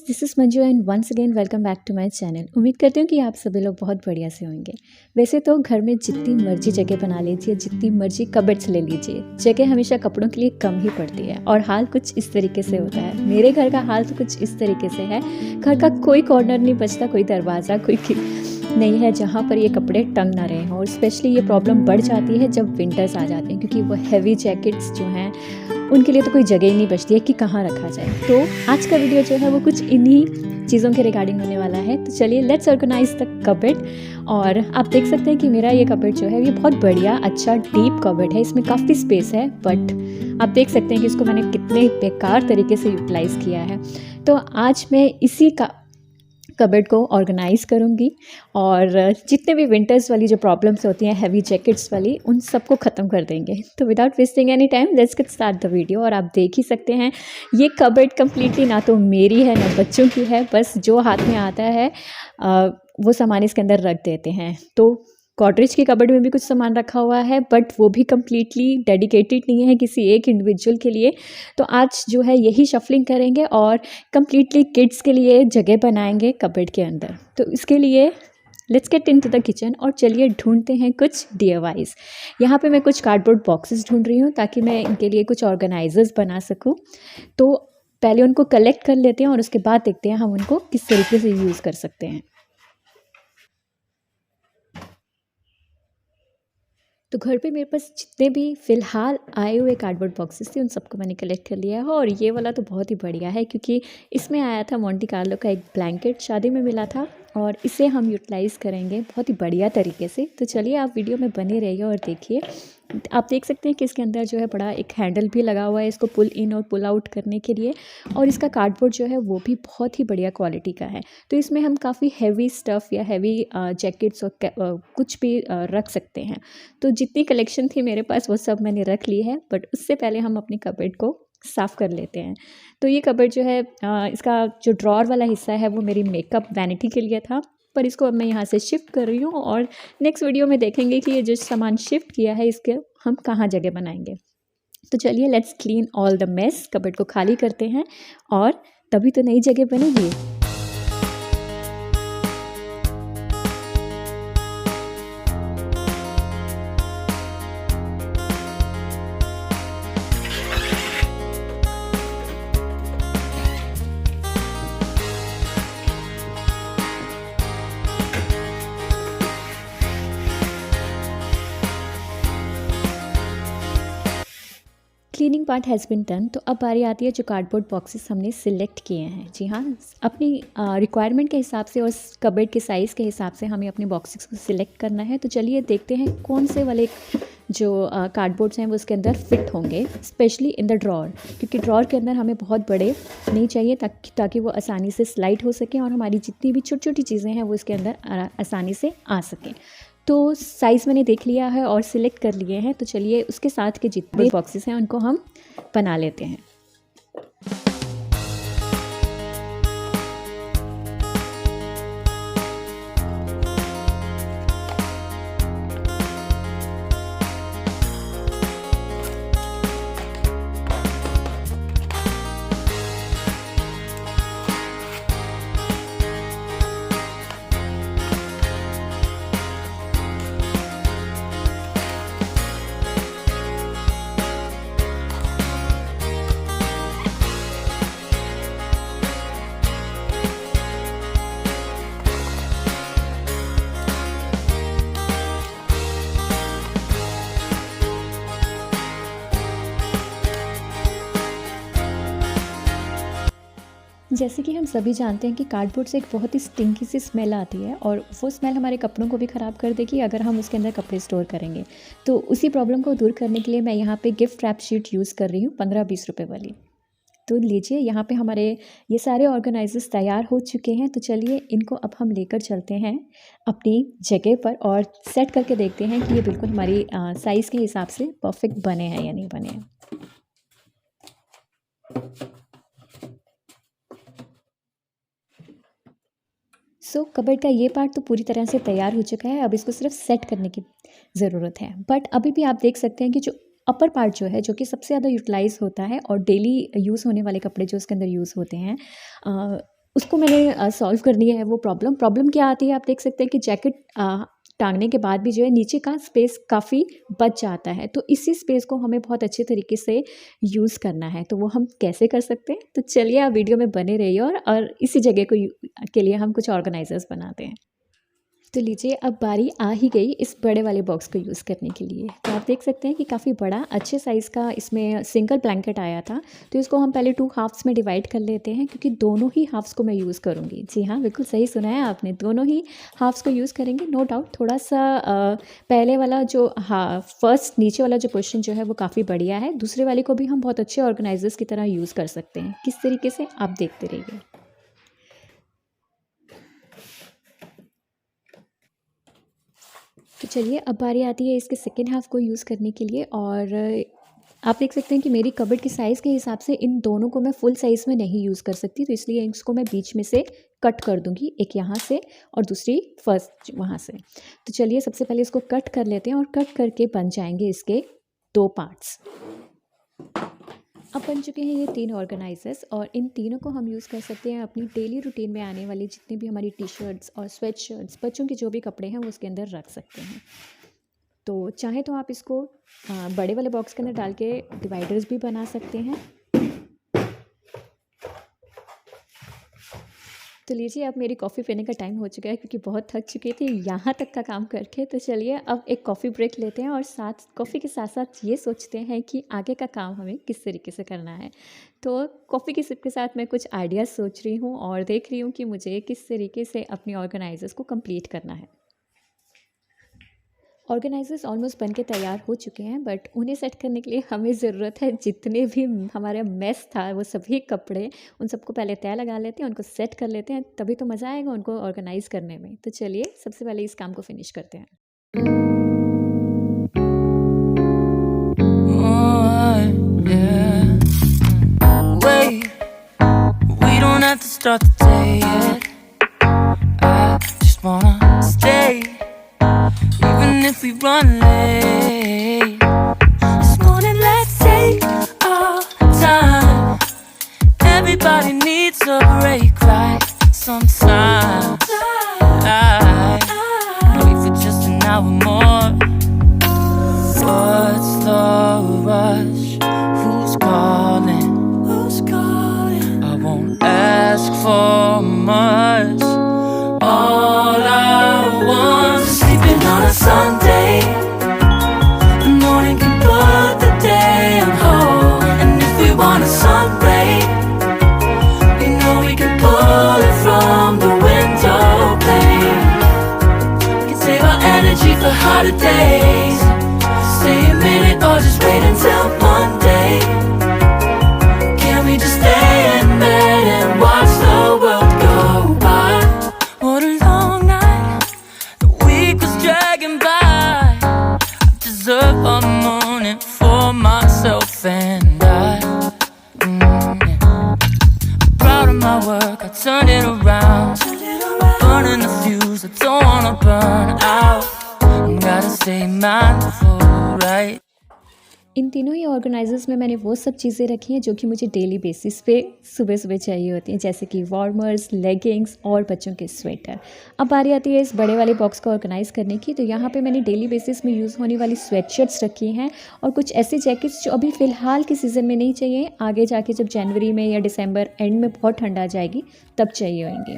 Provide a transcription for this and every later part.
This is Manju and once again welcome back to my channel. उम्मीद करती हूँ कि आप सभी लोग बहुत बढ़िया से होंगे। वैसे तो घर में जितनी मर्जी जगह बना लीजिए, जितनी मर्जी कबर्ड्स ले लीजिए, जगह हमेशा कपड़ों के लिए कम ही पड़ती है। और हाल कुछ इस तरीके से होता है। मेरे घर का हाल तो कुछ इस तरीके से है। घर का कोई कॉर्नर नहीं बचता, कोई दरवाज़ा, कोई नहीं है जहाँ पर ये कपड़े टंग ना रहे हों। और स्पेशली ये प्रॉब्लम बढ़ जाती है जब विंटर्स आ जाते हैं, क्योंकि वो हैवी जैकेट्स जो हैं उनके लिए तो कोई जगह ही नहीं बचती है कि कहाँ रखा जाए। तो आज का वीडियो जो है वो कुछ इन्हीं चीज़ों के रिगार्डिंग होने वाला है। तो चलिए लेट्स ऑर्गेनाइज द कबर्ड। और आप देख सकते हैं कि मेरा ये कबर्ड जो है ये बहुत बढ़िया अच्छा डीप कबर्ड है। इसमें काफ़ी स्पेस है, बट आप देख सकते हैं कि इसको मैंने कितने बेकार तरीके से यूटिलाइज़ किया है। तो आज मैं इसी का कबर्ड को ऑर्गेनाइज़ करूँगी और जितने भी विंटर्स वाली जो प्रॉब्लम्स होती हैं हैवी जैकेट्स वाली, उन सबको ख़त्म कर देंगे। तो without wasting any time let's get start the video. और आप देख ही सकते हैं ये कबर्ड कम्प्लीटली ना तो मेरी है ना बच्चों की है, बस जो हाथ में आता है वो सामान इसके अंदर रख देते हैं। तो गॉडरेज की कबर्ड में भी कुछ सामान रखा हुआ है, बट वो भी कम्प्लीटली डेडिकेटेड नहीं है किसी एक इंडिविजुअल के लिए। तो आज जो है यही शफलिंग करेंगे और कम्प्लीटली किड्स के लिए जगह बनाएंगे कबर्ड के अंदर। तो इसके लिए let's get into the kitchen और चलिए ढूंढते हैं कुछ DIYs। यहाँ पे मैं कुछ कार्डबोर्ड बॉक्सेस ढूंढ रही हूँ ताकि मैं इनके लिए कुछ ऑर्गेनाइजर्स बना सकूँ। तो पहले उनको कलेक्ट कर लेते हैं और उसके बाद देखते हैं हम उनको किस तरीके से यूज़ कर सकते हैं। तो घर पे मेरे पास जितने भी फ़िलहाल आए हुए कार्डबोर्ड बॉक्सेस थे उन सबको मैंने कलेक्ट कर लिया है। और ये वाला तो बहुत ही बढ़िया है क्योंकि इसमें आया था मोंटी कार्लो का एक ब्लैंकेट, शादी में मिला था, और इसे हम यूटिलाइज़ करेंगे बहुत ही बढ़िया तरीके से। तो चलिए आप वीडियो में बने रहिए और देखिए। आप देख सकते हैं कि इसके अंदर जो है बड़ा एक हैंडल भी लगा हुआ है इसको पुल इन और पुल आउट करने के लिए। और इसका कार्डबोर्ड जो है वो भी बहुत ही बढ़िया क्वालिटी का है। तो इसमें हम काफ़ी हैवी स्टफ़ या हैवी जैकेट्स और कुछ भी रख सकते हैं। तो जितनी कलेक्शन थी मेरे पास वो सब मैंने रख ली है, बट उससे पहले हम अपनी कबर्ड को साफ़ कर लेते हैं। तो ये कबर्ड जो है इसका जो ड्रॉर वाला हिस्सा है वो मेरी मेकअप वैनिटी के लिए था, पर इसको अब मैं यहाँ से शिफ्ट कर रही हूँ। और नेक्स्ट वीडियो में देखेंगे कि ये जो सामान शिफ्ट किया है इसके हम कहाँ जगह बनाएंगे। तो चलिए let's clean all the mess. Cupboard को खाली करते हैं और तभी तो नई जगह बनेगी। Cleaning part has been done. तो अब बारी आती है जो कार्डबोर्ड बॉक्सेस हमने सिलेक्ट किए हैं। जी हाँ, अपनी रिक्वायरमेंट के हिसाब से और कबर्ड के साइज़ के हिसाब से हमें अपने बॉक्सेस को सिलेक्ट करना है। तो चलिए देखते हैं कौन से वाले जो कार्डबोर्ड्स हैं वो उसके अंदर फिट होंगे, स्पेशली इन द ड्रॉर, क्योंकि ड्रॉर के अंदर हमें बहुत बड़े नहीं चाहिए ताकि वो आसानी से स्लाइड हो सकें और हमारी जितनी भी छोटी छोटी चीज़ें हैं वो इसके अंदर आसानी से आ सकें। तो साइज़ मैंने देख लिया है और सिलेक्ट कर लिए हैं। तो चलिए उसके साथ के जितने बॉक्सेस हैं उनको हम बना लेते हैं। जैसे कि हम सभी जानते हैं कि कार्डबोर्ड से एक बहुत ही स्टिंकी सी स्मेल आती है और वो स्मेल हमारे कपड़ों को भी ख़राब कर देगी अगर हम उसके अंदर कपड़े स्टोर करेंगे। तो उसी प्रॉब्लम को दूर करने के लिए मैं यहाँ पे गिफ्ट रैप शीट यूज़ कर रही हूँ 15-20 रुपए वाली। तो लीजिए, यहाँ पे हमारे ये सारे ऑर्गेनाइजर्स तैयार हो चुके हैं। तो चलिए इनको अब हम लेकर चलते हैं अपनी जगह पर और सेट करके देखते हैं कि ये बिल्कुल हमारी साइज़ के हिसाब से परफेक्ट बने हैं या नहीं बने हैं। कबर्ड का ये पार्ट तो पूरी तरह से तैयार हो चुका है। अब इसको सिर्फ सेट करने की ज़रूरत है। बट अभी भी आप देख सकते हैं कि जो अपर पार्ट जो है, जो कि सबसे ज़्यादा यूटिलाइज़ होता है और डेली यूज़ होने वाले कपड़े जो उसके अंदर यूज़ होते हैं, उसको मैंने सॉल्व करनी है वो प्रॉब्लम क्या आती है, आप देख सकते हैं कि जैकेट टांगने के बाद भी जो है नीचे का स्पेस काफ़ी बच जाता है। तो इसी स्पेस को हमें बहुत अच्छे तरीके से यूज़ करना है। तो वो हम कैसे कर सकते हैं, तो चलिए आप वीडियो में बने रहिए और इसी जगह को के लिए हम कुछ ऑर्गेनाइजर्स बनाते हैं। तो लीजिए अब बारी आ ही गई इस बड़े वाले बॉक्स को यूज़ करने के लिए। तो आप देख सकते हैं कि काफ़ी बड़ा अच्छे साइज़ का इसमें सिंगल ब्लैंकेट आया था। तो इसको हम पहले 2 हाफ्स में डिवाइड कर लेते हैं, क्योंकि दोनों ही हाफ्स को मैं यूज़ करूँगी। जी हाँ, बिल्कुल सही सुना है आपने, दोनों ही हाफ्स को यूज़ करेंगे। नो डाउट थोड़ा-सा पहले वाला जो फर्स्ट नीचे वाला जो पोर्शन जो है वो काफ़ी बढ़िया है। दूसरे वाले को भी हम बहुत अच्छे ऑर्गेनाइज़र्स की तरह यूज़ कर सकते हैं। किस तरीके से, आप देखते रहिए। तो चलिए अब बारी आती है इसके सेकेंड हाफ़ को यूज़ करने के लिए। और आप देख सकते हैं कि मेरी कबर्ड के साइज़ के हिसाब से इन दोनों को मैं फुल साइज़ में नहीं यूज़ कर सकती, तो इसलिए इसको मैं बीच में से कट कर दूंगी, एक यहाँ से और दूसरी फर्स्ट वहाँ से। तो चलिए सबसे पहले इसको कट कर लेते हैं और कट करके बन जाएंगे इसके 2 पार्ट्स। अब बन चुके हैं ये 3 ऑर्गेनाइजर्स, और इन तीनों को हम यूज़ कर सकते हैं अपनी डेली रूटीन में आने वाली जितनी भी हमारी टी-शर्ट्स और स्वेट शर्ट्स, बच्चों के जो भी कपड़े हैं वो उसके अंदर रख सकते हैं। तो चाहे तो आप इसको बड़े वाले बॉक्स के अंदर डाल के डिवाइडर्स भी बना सकते हैं। तो लीजिए अब मेरी कॉफ़ी पीने का टाइम हो चुका है, क्योंकि बहुत थक चुकी थी यहाँ तक का काम करके। तो चलिए अब एक कॉफ़ी ब्रेक लेते हैं और साथ कॉफ़ी के साथ साथ ये सोचते हैं कि आगे का काम हमें किस तरीके से करना है। तो कॉफ़ी की सिप के साथ मैं कुछ आइडियाज़ सोच रही हूँ और देख रही हूँ कि मुझे किस तरीके से अपनी ऑर्गेनाइजर्स को कंप्लीट करना है। ऑर्गेनाइजर्स ऑलमोस्ट बन के तैयार हो चुके हैं, बट उन्हें सेट करने के लिए हमें ज़रूरत है जितने भी हमारा मेस था वो सभी कपड़े, उन सबको पहले तय लगा लेते हैं, उनको सेट कर लेते हैं, तभी तो मज़ा आएगा उनको ऑर्गेनाइज़ करने में। तो चलिए सबसे पहले इस काम को फिनिश करते हैं। Even if we run late this morning, let's take our time. Everybody needs a break right sometimes. I wait for just an hour more. What's the rush? Who's calling? Who's calling? I won't ask for much. All I want is sleeping on a Sunday. The morning can put the day on hold. And if we want a sun ray, we know we can pull it from the window pane. We can save our energy for harder days. Stay a minute or just wait until Monday. Can we just stay in bed and watch the world go by? What a long night, the week was dragging by. I deserve a morning for myself and I. Yeah. Proud of my work, I turned it around. Burning the fuse, I don't wanna burn out. Gotta stay mindful, right? इन तीनों ही organisers में मैंने वो सब चीज़ें रखी हैं जो कि मुझे डेली बेसिस पे सुबह सुबह चाहिए होती हैं, जैसे कि वार्मर्स, लेगिंग्स और बच्चों के स्वेटर। अब बारी आती है इस बड़े वाले बॉक्स को ऑर्गेनाइज़ करने की। तो यहाँ पे मैंने डेली बेसिस में यूज़ होने वाली स्वेटशर्ट्स रखी हैं और कुछ ऐसे जैकेट्स जो अभी फ़िलहाल के सीज़न में नहीं चाहिए, आगे जाके जब जनवरी में या दिसंबर एंड में बहुत ठंड आ जाएगी तब चाहिए होंगे।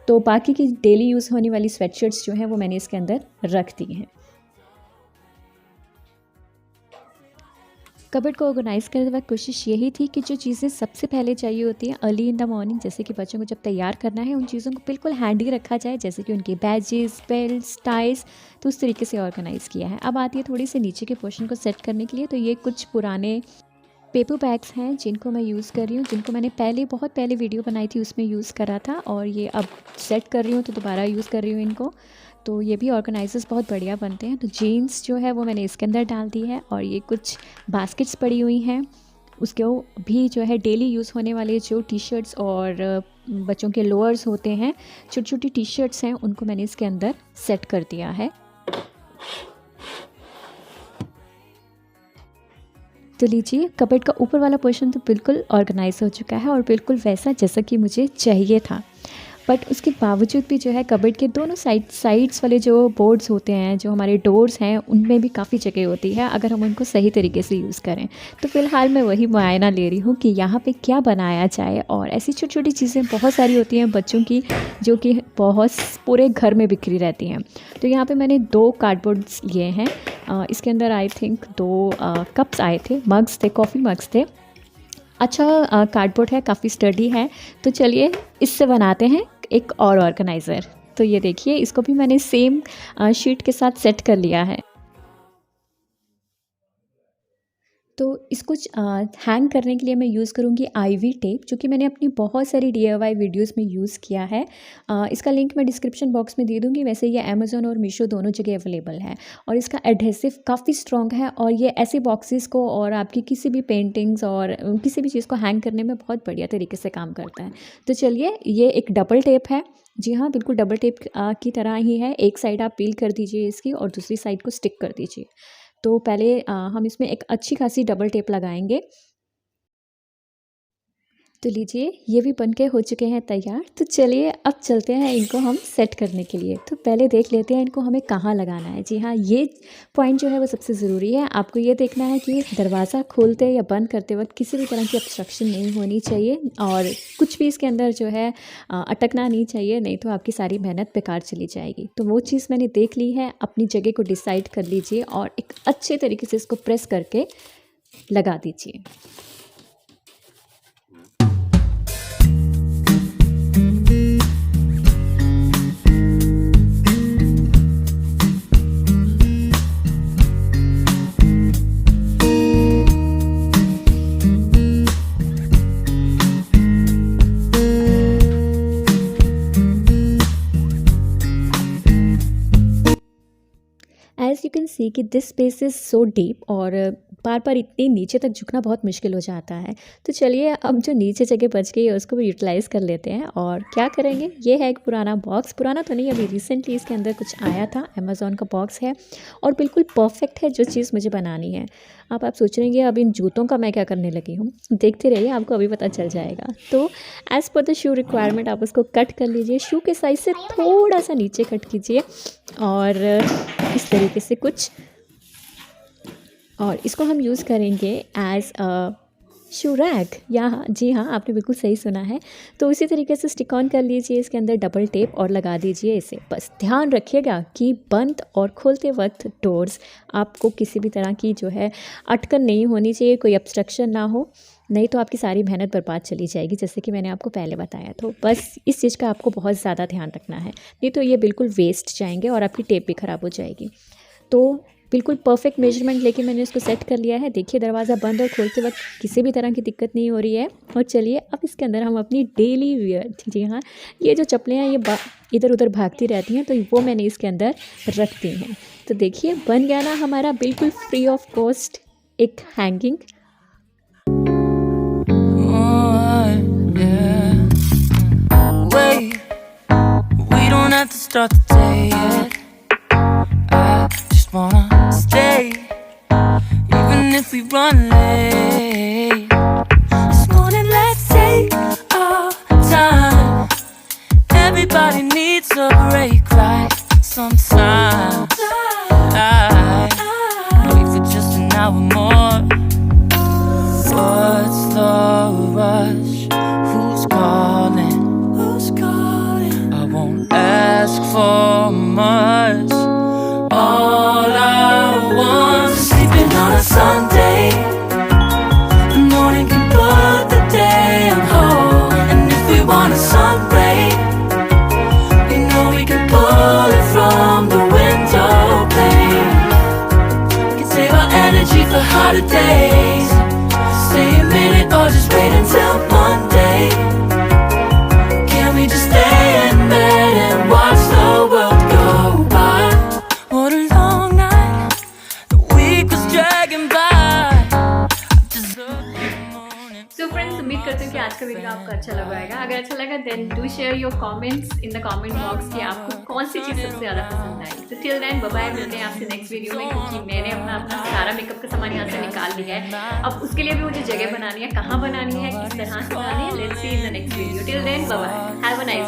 तो बाकी की डेली यूज़ होने वाली स्वेटशर्ट्स जो हैं वो मैंने इसके अंदर रख दी हैं। कबर्ड को ऑर्गेनाइज़ करते वक्त कोशिश यही थी कि जो चीज़ें सबसे पहले चाहिए होती हैं अर्ली इन द मॉर्निंग, जैसे कि बच्चों को जब तैयार करना है उन चीज़ों को बिल्कुल हैंडी रखा जाए, जैसे कि उनके बैजेस, बेल्ट्स, टाइज, तो उस तरीके से ऑर्गेनाइज़ किया है। अब आती है थोड़ी सी नीचे के पोर्शन को सेट करने के लिए। तो ये कुछ पुराने पेपर बैग्स हैं जिनको मैं यूज़ कर रही हूँ, जिनको मैंने बहुत पहले वीडियो बनाई थी उसमें यूज़ करा था, और ये अब सेट कर रही हूँ तो दोबारा यूज़ कर रही हूँ इनको। तो ये भी ऑर्गेनाइजर्स बहुत बढ़िया बनते हैं। तो जीन्स जो है वो मैंने इसके अंदर डाल दी है, और ये कुछ बास्केट्स पड़ी हुई हैं, उसके भी जो है डेली यूज़ होने वाले जो टी शर्ट्स और बच्चों के लोअर्स होते हैं, छोटी छोटी टी शर्ट्स हैं, उनको मैंने इसके अंदर सेट कर दिया है। तो लीजिए कबर्ड का ऊपर वाला पोर्शन तो बिल्कुल ऑर्गेनाइज हो चुका है और बिल्कुल वैसा जैसा कि मुझे चाहिए था। बट उसके बावजूद भी जो है कबर्ड के दोनों साइड्स वाले जो बोर्ड्स होते हैं, जो हमारे डोर्स हैं, उनमें भी काफ़ी जगह होती है अगर हम उनको सही तरीके से यूज़ करें। तो फ़िलहाल मैं वही मुआयना ले रही हूँ कि यहाँ पे क्या बनाया जाए। और ऐसी छोटी छोटी चीज़ें बहुत सारी होती हैं बच्चों की, जो कि बहुत पूरे घर में बिखरी रहती हैं। तो यहाँ पे मैंने 2 कार्डबोर्ड्स लिए हैं। इसके अंदर आई थिंक 2 कप्स आए थे, मग्स थे, कॉफ़ी मग्स थे। अच्छा कार्डबोर्ड है, काफ़ी स्टडी है। तो चलिए इससे बनाते हैं एक और ऑर्गेनाइज़र। तो ये देखिए, इसको भी मैंने सेम शीट के साथ सेट कर लिया है। तो इसको हैंग करने के लिए मैं यूज़ करूँगी आईवी टेप, जो कि मैंने अपनी बहुत सारी डीआईवाई वीडियोस में यूज़ किया है। इसका लिंक मैं डिस्क्रिप्शन बॉक्स में दे दूँगी। वैसे ये अमेज़न और मीशो दोनों जगह अवेलेबल है। और इसका एडहेसिव काफ़ी स्ट्रॉन्ग है और ये ऐसे बॉक्सेस को और आपकी किसी भी पेंटिंग्स और किसी भी चीज़ को हैंग करने में बहुत बढ़िया तरीके से काम करता है। तो चलिए, ये एक डबल टेप है। जी हाँ, बिल्कुल डबल टेप की तरह ही है। एक साइड आप पील कर दीजिए इसकी और दूसरी साइड को स्टिक कर दीजिए। तो पहले हम इसमें एक अच्छी खासी डबल टेप लगाएंगे। तो लीजिए, ये भी बनके हो चुके हैं तैयार। तो चलिए अब चलते हैं इनको हम सेट करने के लिए। तो पहले देख लेते हैं इनको हमें कहाँ लगाना है। जी हाँ, ये पॉइंट जो है वो सबसे ज़रूरी है। आपको ये देखना है कि दरवाज़ा खोलते या बंद करते वक्त किसी भी तरह की ऑब्स्ट्रक्शन नहीं होनी चाहिए और कुछ भी इसके अंदर जो है अटकना नहीं चाहिए, नहीं तो आपकी सारी मेहनत बेकार चली जाएगी। तो वो चीज़ मैंने देख ली है। अपनी जगह को डिसाइड कर लीजिए और एक अच्छे तरीके से इसको प्रेस करके लगा दीजिए। एज़ यू कैन सी कि this space is so deep और बार बार इतनी नीचे तक झुकना बहुत मुश्किल हो जाता है। तो चलिए, अब जो नीचे जगह बच गई है उसको भी यूटिलाइज़ कर लेते हैं। और क्या करेंगे, ये है एक पुराना बॉक्स। पुराना तो नहीं, अभी रिसेंटली इसके अंदर कुछ आया था, अमेज़ॉन का बॉक्स है और बिल्कुल परफेक्ट है जो चीज़ मुझे बनानी है। अब आप सोच रहे हैं अब इन जूतों का मैं क्या करने लगी हूँ। देखते रहिए, आपको अभी पता चल जाएगा। तो as per the shoe requirement आप उसको कट कर लीजिए। शू के साइज़ से थोड़ा सा नीचे कट कीजिए और इस तरीके से कुछ, और इसको हम यूज़ करेंगे एज़ अ शू रैक। या जी हाँ, आपने बिल्कुल सही सुना है। तो इसी तरीके से स्टिक ऑन कर लीजिए इसके अंदर डबल टेप और लगा दीजिए इसे। बस ध्यान रखिएगा कि बंद और खोलते वक्त डोर्स आपको किसी भी तरह की जो है अटकन नहीं होनी चाहिए, कोई ऑब्स्ट्रक्शन ना हो, नहीं तो आपकी सारी मेहनत बर्बाद चली जाएगी, जैसे कि मैंने आपको पहले बताया। तो बस इस चीज़ का आपको बहुत ज़्यादा ध्यान रखना है, नहीं तो ये बिल्कुल वेस्ट जाएंगे और आपकी टेप भी ख़राब हो जाएगी। तो बिल्कुल परफेक्ट मेजरमेंट लेके मैंने इसको सेट कर लिया है। देखिए, दरवाज़ा बंद और खोलते वक्त किसी भी तरह की दिक्कत नहीं हो रही है। और चलिए अब इसके अंदर हम अपनी डेली वियर, जी हाँ, ये जो चप्पलें हैं ये इधर उधर भागती रहती हैं, तो वो मैंने इसके अंदर रख दी हैं। तो देखिए, बन गया ना हमारा बिल्कुल फ्री ऑफ कॉस्ट एक hanging. Wanna stay, even if we run late. This morning, let's take our time. Everybody needs a break, right? Sometimes I wait for just an hour more. What's the rush? Who's calling? Who's calling? I won't ask for much. All I want is sleeping on a Sunday. The morning can put the day on hold. And if we want a sun ray, we know we can pull it from the window pane. We can save our energy for harder days. Stay a minute or just wait until Monday. Can we just stay in bed and watch the world go by? What a long night, the week was dragging by. So friends, उम्मीद करती हूँ कि आज का video आपको अच्छा लगा होगा। अगर अच्छा लगा then do share your comments in the comment box कि आपको कौन सी चीज़ सबसे ज़्यादा पसंद आई। तो टिल देन बाय बाय, मिलते हैं आपसे नेक्स्ट वीडियो में, क्योंकि मैंने अपना सारा मेकअप का सामान यहाँ से निकाल लिया है। अब उसके लिए भी मुझे जगह बनानी है, कहाँ बनानी है, किस तरह से बनानी है। Let's see in the next video. Till then bye bye, have a nice